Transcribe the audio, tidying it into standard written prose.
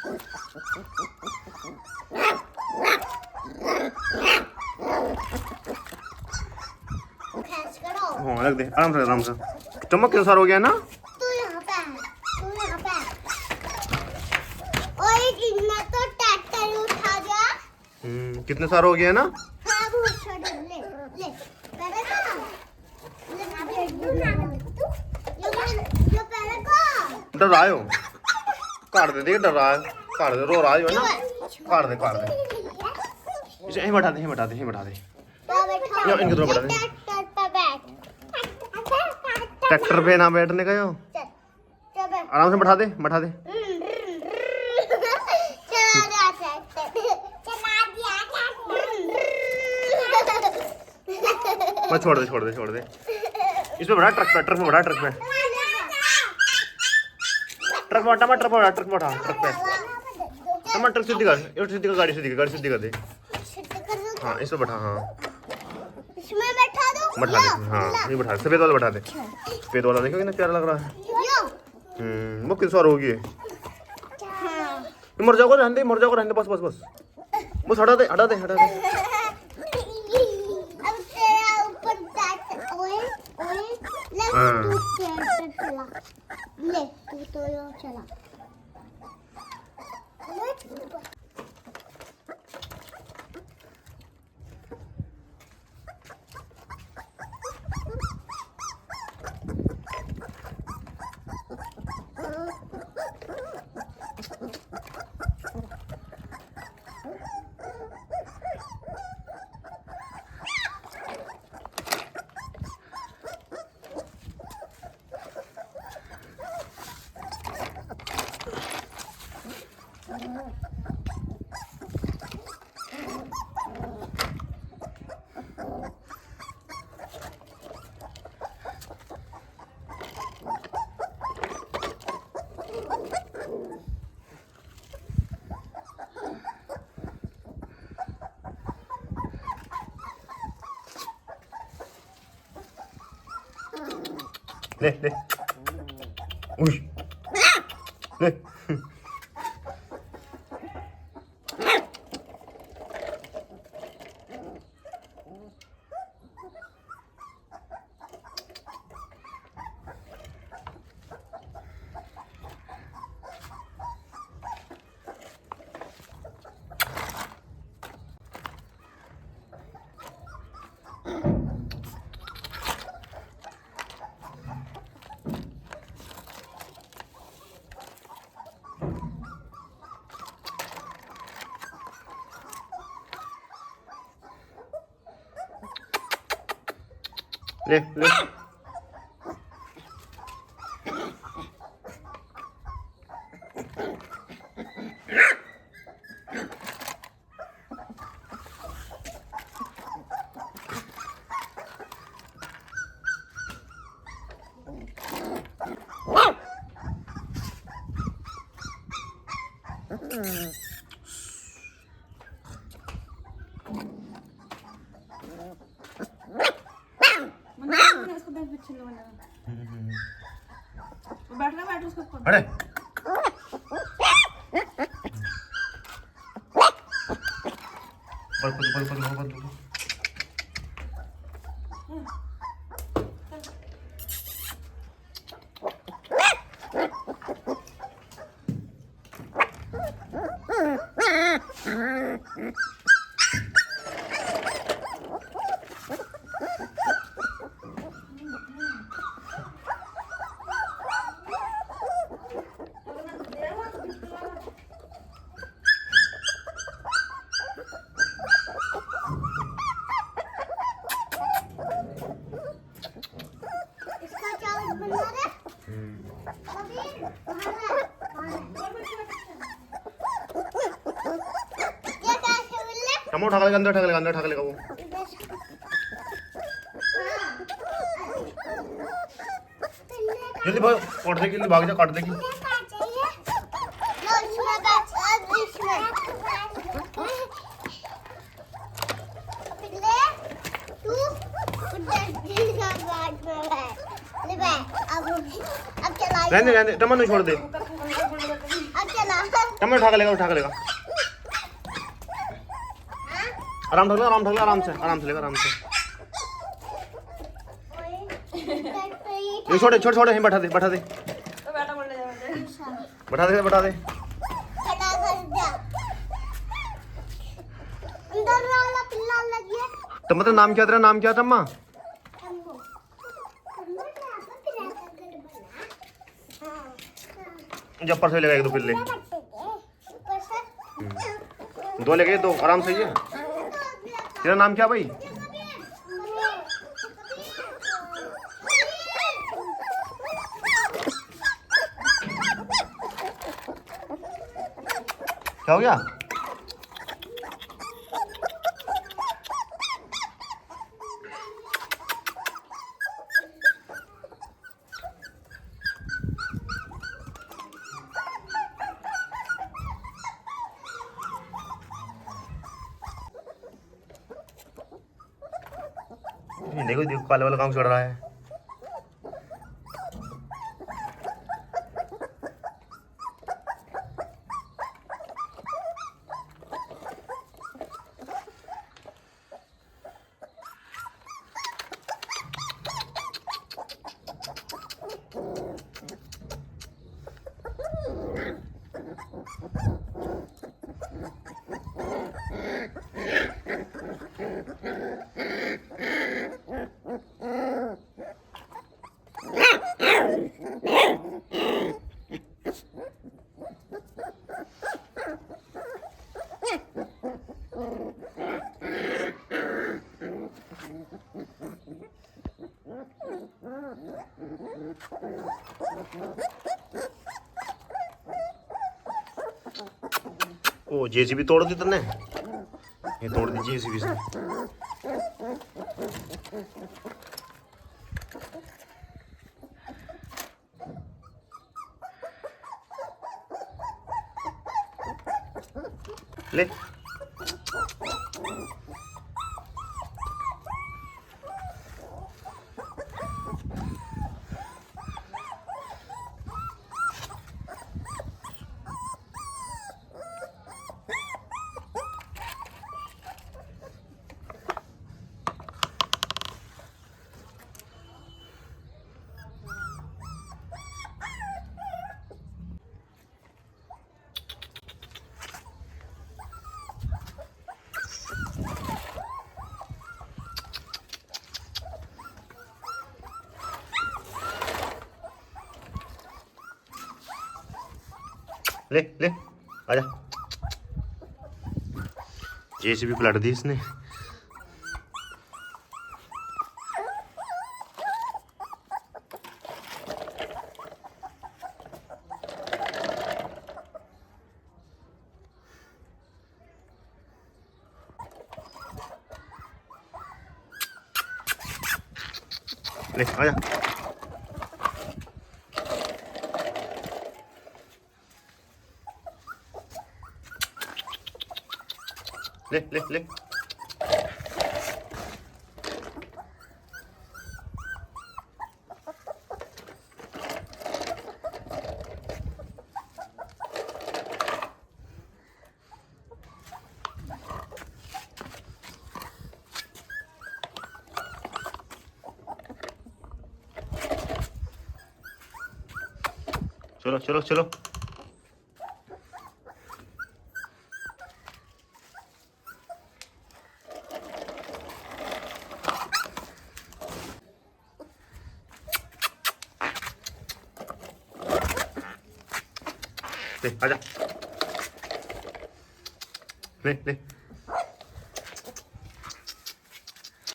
हाँ लग दे आराम से आराम से। चम्मच कितना सारा हो गया ना? तू यहाँ पे है, तू यहाँ पे है। और इतना तो ट्रैक्टर उठा गया। कितने सारा हो गया ना? हाँ बहुत सारे ले ले पहले का ले जो पहले का डर रहा हो काट दे देख डर रहा है काट दे रो रहा है ना काट दे इसे यहीं बैठा दे यहीं बैठा दे यहीं बैठा दे यो इनके दोनों बैठा दे। ट्रैक्टर पे बैठ ट्रैक्टर पे ना बैठने का यो चल चल बैठ आराम से बैठा दे बैठा दे। चला ट्रैक्टर चला दिया बस छोड़ दे इसमें बैठा ट्रक पे बैठा ट्रक पे टमाटर पे ट्रक पे टमाटर सीधी कर गाड़ी सीधी कर दे। हाँ इसमें बैठा हाँ इसमें बैठा दो बैठा दे हाँ ये बैठा सफेद वाला बैठा दे सफेद वाला देखो कितना प्यारा लग रहा है। वो किस बार होगी मर जाओगे रहने दे बस हटा दे अब तेरा ऊपर ओए ले तू तो चला ले उई ले ले बैठ उसको अरे पल टमाटर अंदर ठाक लेगा वो जल्दी भाग जा काट देगी रहने टमाटर छोड़ दे अब चला टम्मा उठा के लेगा, उठा के लेगा। आराम ढक ले, आराम ढक ले, आराम से लेगा, आराम से। ये छोटे छोटे छोटे हैं, बैठा दे, बैठा दे, तो बेटा बोल ले जा बैठा दे, बैठा दे। खड़ा कर दिया अंदर वाला पिल्ला लगी है। टम्मा तेरा नाम क्या, तेरा नाम क्या टम्मा? टम्बो टम्बो ने आपका पिल्ला का घर बना। हां जब पर से लेगा 1-2 पिल्ले, बच्चे के ऊपर से 2 लेके 2 आराम से। ये तेरा नाम क्या भाई? क्या हो गया? देखो देखो काले वाला काम चढ़ रहा है। ओ जेसीबी तोड़ दी तुमने, ये तोड़ दी जेसीबी से। ले ले ले आजा। जेसीबी पलट दी इसने। ले आजा। ले ले ले चलो चलो चलो। ले आजा। ले ले